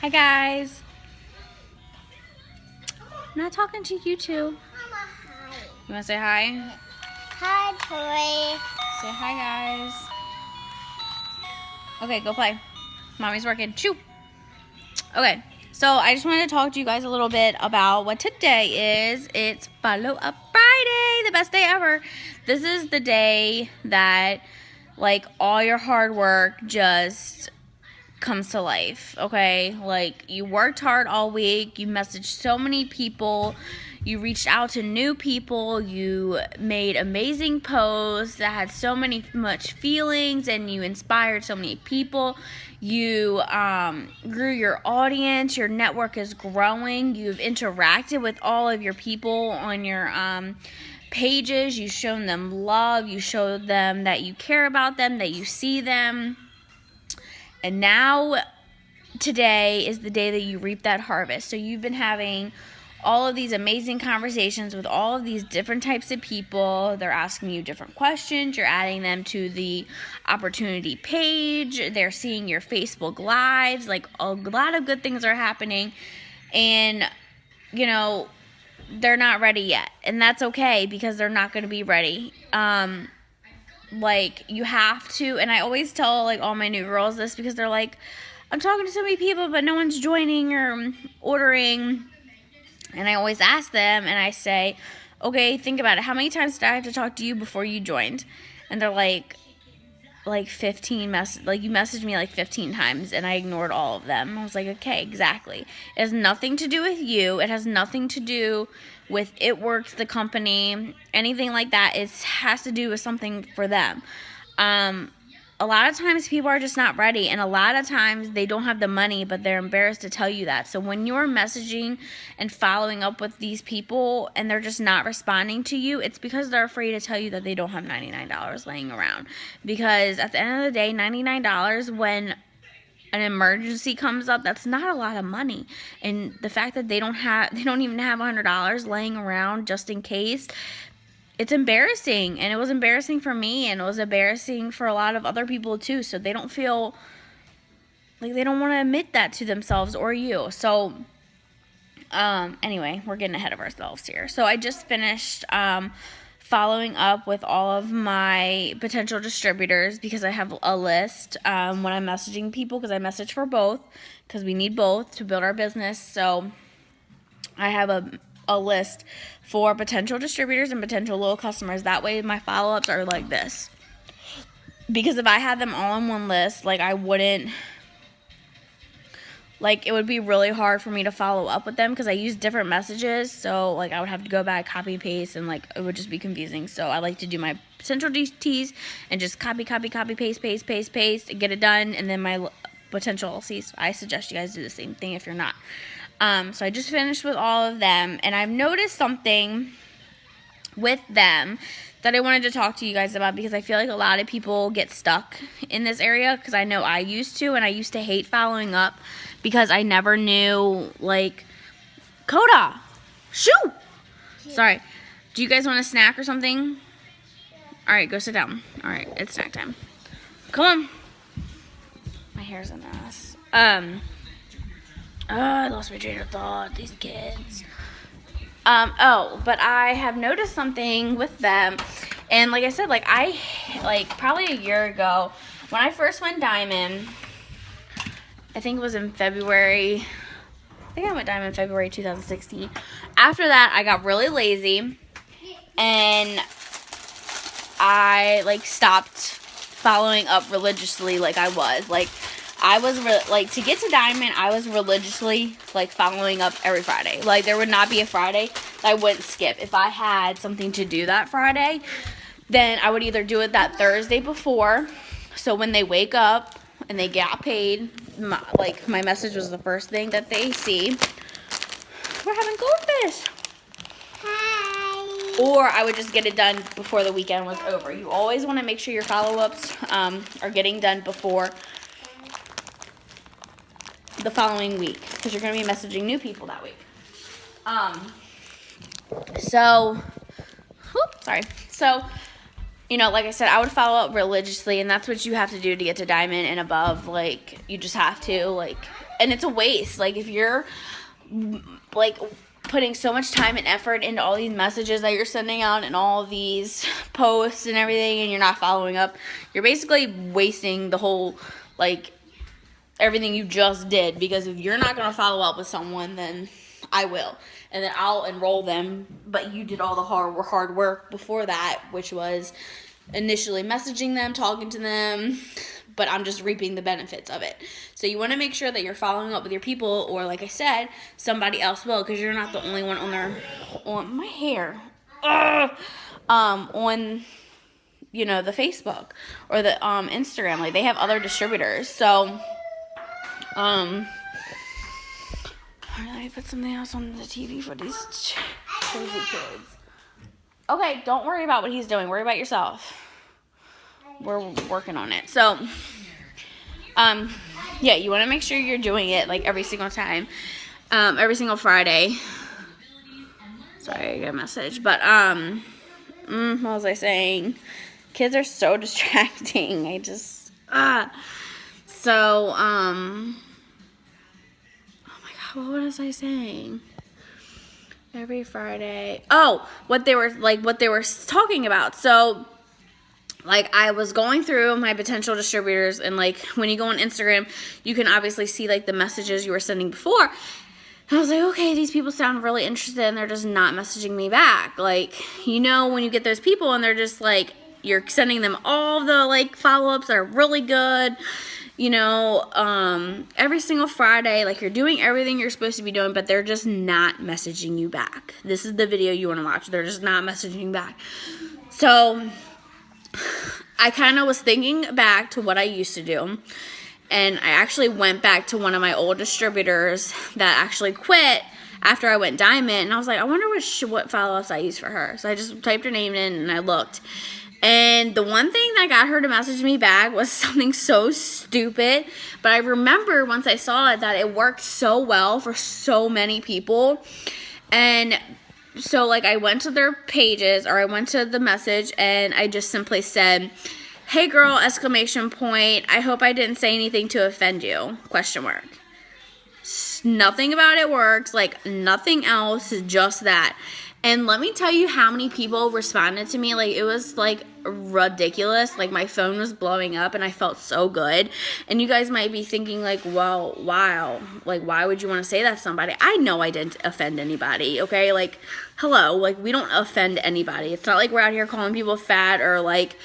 Hi guys. I'm not talking to you two. Mama, hi. You want to say hi? Hi, Toy. Say hi guys. Okay, go play. Mommy's working. Choo. Okay, so I just wanted to talk to you guys a little bit about what today is. It's Follow Up Friday, the best day ever. This is the day that like all your hard work just comes to life, okay? Like you worked hard all week, you messaged so many people, you reached out to new people, you made amazing posts that had so much feelings, and you inspired so many people. You grew your audience, your network is growing, you've interacted with all of your people on your pages, you've shown them love, you showed them that you care about them, that you see them. And now, today is the day that you reap that harvest. So you've been having all of these amazing conversations with all of these different types of people. They're asking you different questions. You're adding them to the opportunity page. They're seeing your Facebook lives. Like, a lot of good things are happening. And, you know, they're not ready yet. And that's okay, because they're not going to be ready. Like, you have to, and I always tell like all my new girls this, because they're like, I'm talking to so many people but no one's joining or ordering. And I always ask them, and I say, okay, think about it, how many times did I have to talk to you before you joined? And they're like 15 like you messaged me like 15 times and I ignored all of them. I was like, okay, exactly. It has nothing to do with you. It has nothing to do with It Works, the company, anything like that. It has to do with something for them. A lot of times people are just not ready, and a lot of times they don't have the money, but they're embarrassed to tell you that. So when you're messaging and following up with these people and they're just not responding to you, it's because they're afraid to tell you that they don't have $99 laying around. Because at the end of the day, $99 when an emergency comes up, that's not a lot of money. And the fact that they don't even have $100 laying around just in case, it's embarrassing. And it was embarrassing for me, and it was embarrassing for a lot of other people too. So they don't feel like, they don't want to admit that to themselves or you. So anyway, we're getting ahead of ourselves here. So I just finished following up with all of my potential distributors, because I have a list when I'm messaging people, because I message for both, because we need both to build our business. So I have a list for potential distributors and potential loyal customers. That way my follow-ups are like this. Because if I had them all on one list, like, I wouldn't, like, it would be really hard for me to follow up with them, because I use different messages. So like, I would have to go back, copy paste, and like, it would just be confusing. So I like to do my potential DTs and just copy paste, and get it done. And then my potential LCs, I suggest you guys do the same thing if you're not. So I just finished with all of them, and I've noticed something with them that I wanted to talk to you guys about, because I feel like a lot of people get stuck in this area, because I know I used to, and I used to hate following up because I never knew, like, Coda, shoo! Sorry. Do you guys want a snack or something? All right, go sit down. All right, it's snack time. Come on. My hair's a mess. I lost my train of thought. These kids. But I have noticed something with them. And like I said, probably a year ago, when I first went Diamond, I think it was in February. I think I went Diamond February 2016. After that, I got really lazy. And I, stopped following up religiously like I was. To get to Diamond, I was religiously, following up every Friday. Like, there would not be a Friday that I wouldn't skip. If I had something to do that Friday, then I would either do it that Thursday before, so when they wake up and they got paid, my message was the first thing that they see. We're having goldfish. Hi. Or I would just get it done before the weekend was over. You always want to make sure your follow-ups are getting done before the following week, because you're going to be messaging new people that week. So, like I said, I would follow up religiously, and that's what you have to do to get to Diamond and above. You just have to, and it's a waste. Like, if you're, like, putting so much time and effort into all these messages that you're sending out and all these posts and everything, and you're not following up, you're basically wasting the whole, like, everything you just did. Because if you're not going to follow up with someone, then I will. And then I'll enroll them. But you did all the hard work before that, which was initially messaging them, talking to them. But I'm just reaping the benefits of it. So you want to make sure that you're following up with your people, or like I said, somebody else will, because you're not the only one on my hair. On, you know, the Facebook or the Instagram. Like, they have other distributors. So let me put something else on the TV for these crazy kids. Okay, don't worry about what he's doing. Worry about yourself. We're working on it. So, yeah, you want to make sure you're doing it, like, every single time. Every single Friday. Sorry, I got a message. But, what was I saying? Kids are so distracting. So, oh my God, what was I saying? Every Friday. Oh, what they were talking about. So, like, I was going through my potential distributors, and, like, when you go on Instagram, you can obviously see, like, the messages you were sending before. And I was like, okay, these people sound really interested, and they're just not messaging me back. Like, you know, when you get those people and they're just, like, you're sending them all the, like, follow-ups are really good. You know, every single Friday, like, you're doing everything you're supposed to be doing, but they're just not messaging you back. This is the video you want to watch. They're just not messaging back. So I kind of was thinking back to what I used to do, and I actually went back to one of my old distributors that actually quit after I went Diamond, and I was like, I wonder what follow-ups I used for her. So I just typed her name in, and I looked, and the one thing that got her to message me back was something so stupid, but I remember once I saw it that it worked so well for so many people. And so, like, I went to their pages, or I went to the message, and I just simply said, "Hey girl, exclamation point. I hope I didn't say anything to offend you, question mark." Nothing about it works, like, nothing else, just that. And let me tell you how many people responded to me. Like, it was, like, ridiculous. Like, my phone was blowing up, and I felt so good. And you guys might be thinking, like, well, wow. Like, why would you want to say that to somebody? I know I didn't offend anybody, okay? Like, hello. Like, we don't offend anybody. It's not like we're out here calling people fat or, like,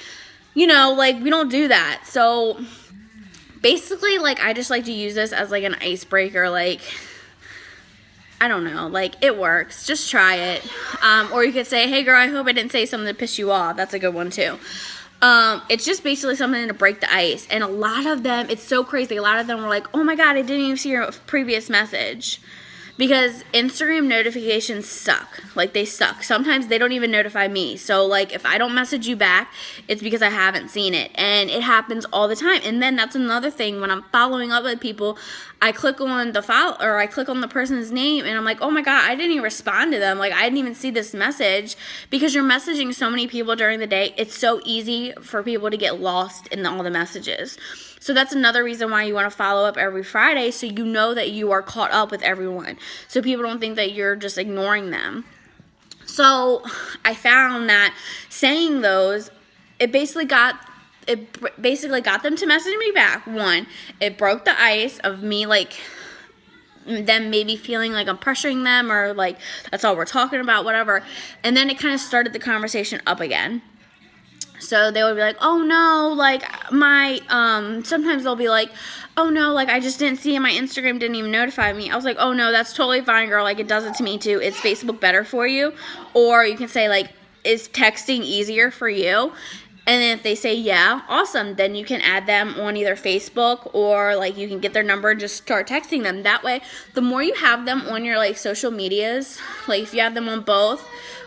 you know, like, we don't do that. So, basically, like, I just like to use this as, like, an icebreaker, like, I don't know, like, it works. Just try it. Or you could say, hey, girl, I hope I didn't say something to piss you off. That's a good one, too. It's just basically something to break the ice. And a lot of them, it's so crazy. A lot of them were like, oh, my God, I didn't even see your previous message. Because Instagram notifications suck. Like, they suck. Sometimes they don't even notify me. So, like, if I don't message you back, it's because I haven't seen it. And it happens all the time. And then that's another thing. When I'm following up with people, I click on the file, or I click on the person's name, and I'm like, oh my God, I didn't even respond to them. Like, I didn't even see this message. Because you're messaging so many people during the day, it's so easy for people to get lost in all the messages. So that's another reason why you want to follow up every Friday, so you know that you are caught up with everyone. So people don't think that you're just ignoring them. So I found that saying those, it basically got them to message me back. One, it broke the ice of me, like, them maybe feeling like I'm pressuring them, or like that's all we're talking about, whatever. And then it kind of started the conversation up again. So they would be like, oh no, like, sometimes they'll be like, oh no, like, I just didn't see it. My Instagram didn't even notify me. I was like, oh no, that's totally fine, girl. Like, it does it to me too. Is Facebook better for you? Or you can say, like, is texting easier for you? And then if they say, yeah, awesome, then you can add them on either Facebook, or, like, you can get their number and just start texting them. That way, the more you have them on your, like, social medias, like, if you have them on both,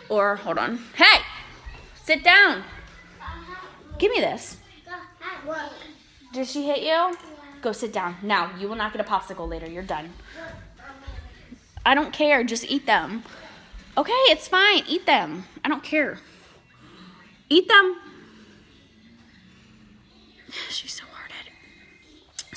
or, hold on. Hey, sit down. Give me this. Did she hit you? Go sit down. Now, you will not get a popsicle later. You're done. I don't care. Just eat them. Okay, it's fine. Eat them. I don't care. Eat them. She's so hard-headed.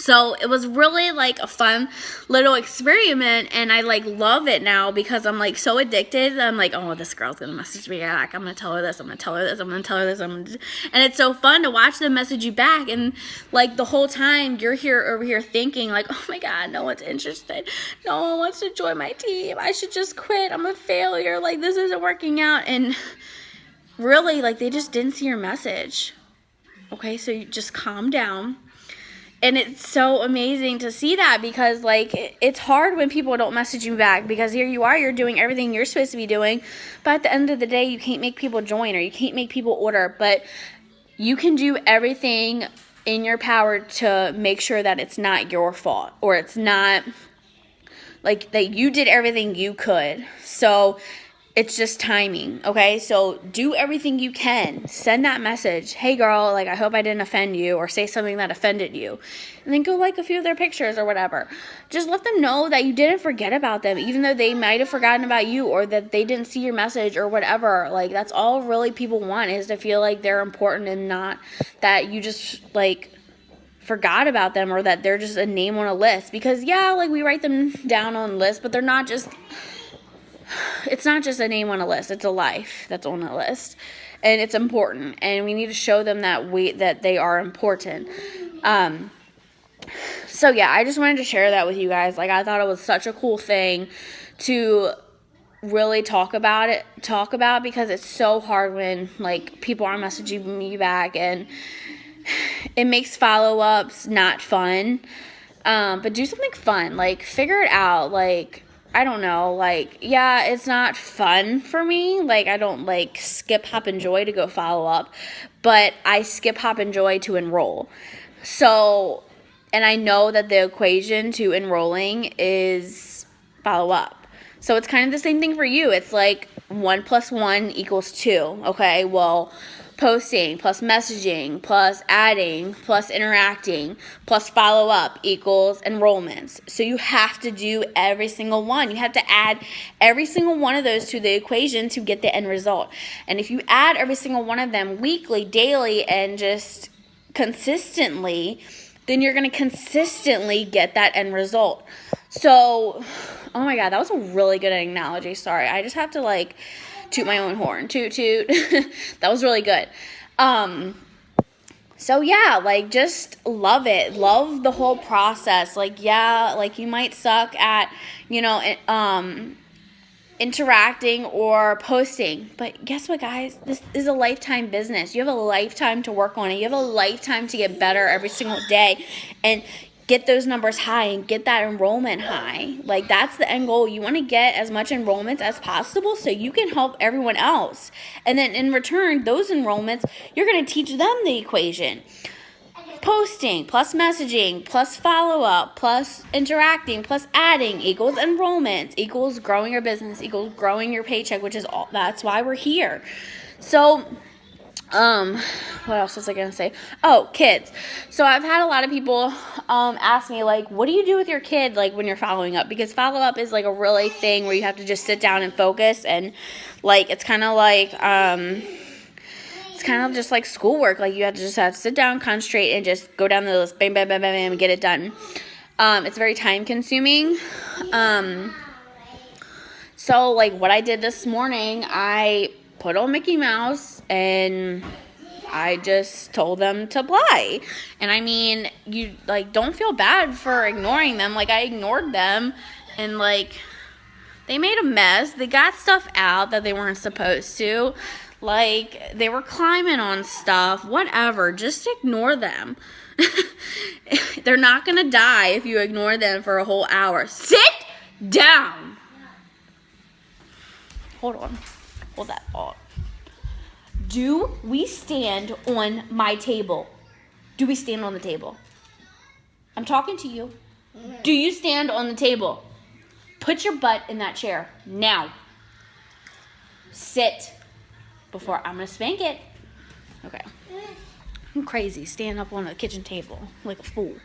So it was really like a fun little experiment, and I like love it now because I'm like so addicted. I'm like, oh, this girl's gonna message me back. I'm gonna tell her this. I'm gonna tell her this. I'm gonna tell her this. And it's so fun to watch them message you back, and like the whole time you're over here thinking like, oh my God, no one's interested. No one wants to join my team. I should just quit. I'm a failure. Like this isn't working out. And really, like they just didn't see your message. Okay, so you just calm down. And it's so amazing to see that because, like, it's hard when people don't message you back because here you are, you're doing everything you're supposed to be doing. But at the end of the day, you can't make people join or you can't make people order. But you can do everything in your power to make sure that it's not your fault or it's not, like, that you did everything you could. So it's just timing, okay? So do everything you can. Send that message. Hey, girl, like, I hope I didn't offend you, or say something that offended you. And then go like a few of their pictures or whatever. Just let them know that you didn't forget about them, even though they might have forgotten about you or that they didn't see your message or whatever. Like, that's all really people want, is to feel like they're important and not that you just, like, forgot about them or that they're just a name on a list. Because, yeah, like, we write them down on lists, but they're not just... It's not just a name on a list. It's a life that's on a list, and it's important. And we need to show them that they are important. So yeah, I just wanted to share that with you guys. Like, I thought it was such a cool thing to really talk about because it's so hard when like people are messaging me back, and it makes follow-ups not fun. But do something fun. Like, figure it out. Like, I don't know, like, yeah, it's not fun for me. Like, I don't, like, skip, hop, and joy to go follow up. But I skip, hop, and joy to enroll. So, and I know that the equation to enrolling is follow up. So it's kind of the same thing for you. It's like 1 + 1 = 2. Okay, well... Posting plus messaging plus adding plus interacting plus follow-up equals enrollments. So you have to do every single one. You have to add every single one of those to the equation to get the end result. And if you add every single one of them weekly, daily, and just consistently, then you're going to consistently get that end result. So, oh my God, that was a really good analogy. Sorry, I just have to like... toot my own horn. Toot, toot. That was really good. So yeah, like, just love it. Love the whole process. Like, yeah, like, you might suck at, you know, interacting or posting. But guess what, guys? This is a lifetime business. You have a lifetime to work on it. You have a lifetime to get better every single day. And get those numbers high and get that enrollment high. Like, that's the end goal. You want to get as much enrollments as possible so you can help everyone else. And then in return, those enrollments, you're going to teach them the equation. Posting plus messaging plus follow-up plus interacting plus adding equals enrollments equals growing your business equals growing your paycheck, which is all. That's why we're here. So... what else was I going to say? Oh, kids. So I've had a lot of people, ask me, like, what do you do with your kid, like, when you're following up? Because follow-up is, like, a really thing where you have to just sit down and focus, and, like, it's kind of like, it's kind of just like schoolwork. Like, you have to sit down, concentrate, and just go down the list, bam, bam, bam, bam, bam, and get it done. It's very time-consuming. So, like, what I did this morning, I put on Mickey Mouse, and I just told them to play. And I mean, you, like, don't feel bad for ignoring them. Like, I ignored them, and, like, they made a mess. They got stuff out that they weren't supposed to. Like, they were climbing on stuff. Whatever. Just ignore them. They're not gonna die if you ignore them for a whole hour. Sit down. Hold on. Hold that thought. Do we stand on my table? Do we stand on the table? I'm talking to you. Do you stand on the table? Put your butt in that chair now. Sit before I'm going to spank it. Okay. I'm crazy. Stand up on the kitchen table like a fool.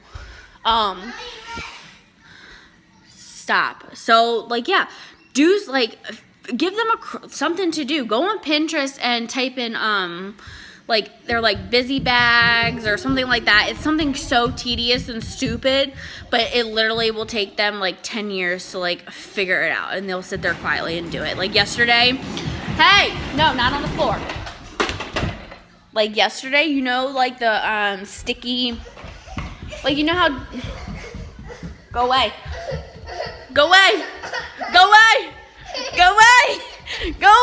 Stop. So, like, yeah. Give them something to do. Go on Pinterest and type in, like they're like busy bags or something like that. It's something so tedious and stupid, but it literally will take them like 10 years to like figure it out, and they'll sit there quietly and do it. Like yesterday, hey, no, not on the floor. Like yesterday, you know, like the sticky, like you know how, go away, go away, go away, go away, go away.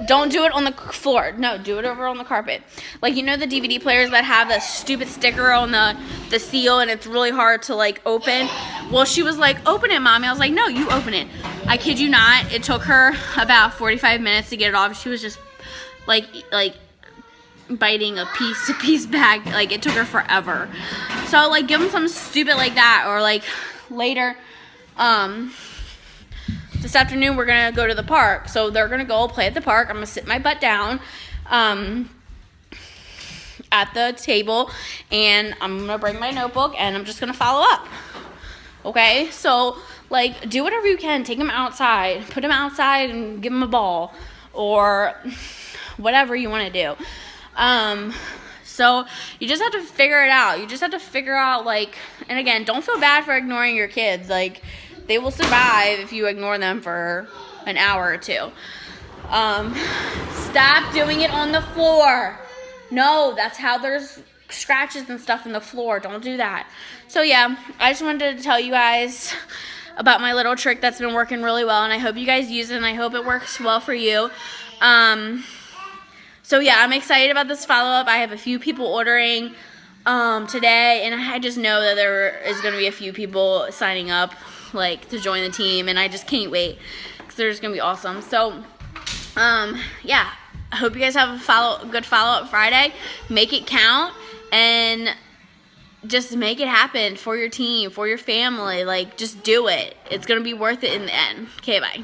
Don't do it on the floor. No, do it over on the carpet. Like, you know the DVD players that have the stupid sticker on the seal and it's really hard to, like, open? Well, she was like, open it, Mommy. I was like, no, you open it. I kid you not. It took her about 45 minutes to get it off. She was just, like biting a piece bag. Like, it took her forever. So, like, give them something stupid like that. Or, like, later, this afternoon we're gonna go to the park, so they're gonna go play at the park. I'm gonna sit my butt down at the table, and I'm gonna bring my notebook, and I'm just gonna follow up. Okay, so like do whatever you can. Take them outside, put them outside, and give them a ball, or whatever you want to do. So you just have to figure it out. You just have to figure out, like, and again, don't feel bad for ignoring your kids. Like, they will survive if you ignore them for an hour or two. Stop doing it on the floor. No, that's how there's scratches and stuff in the floor. Don't do that. So yeah, I just wanted to tell you guys about my little trick that's been working really well, and I hope you guys use it, and I hope it works well for you. So yeah, I'm excited about this follow-up. I have a few people ordering today, and I just know that there is going to be a few people signing up, like, to join the team, and I just can't wait because they're just going to be awesome. So yeah, I hope you guys have a good follow-up Friday. Make it count, and just make it happen for your team, for your family. Like, just do it. It's going to be worth it in the end. Okay, bye.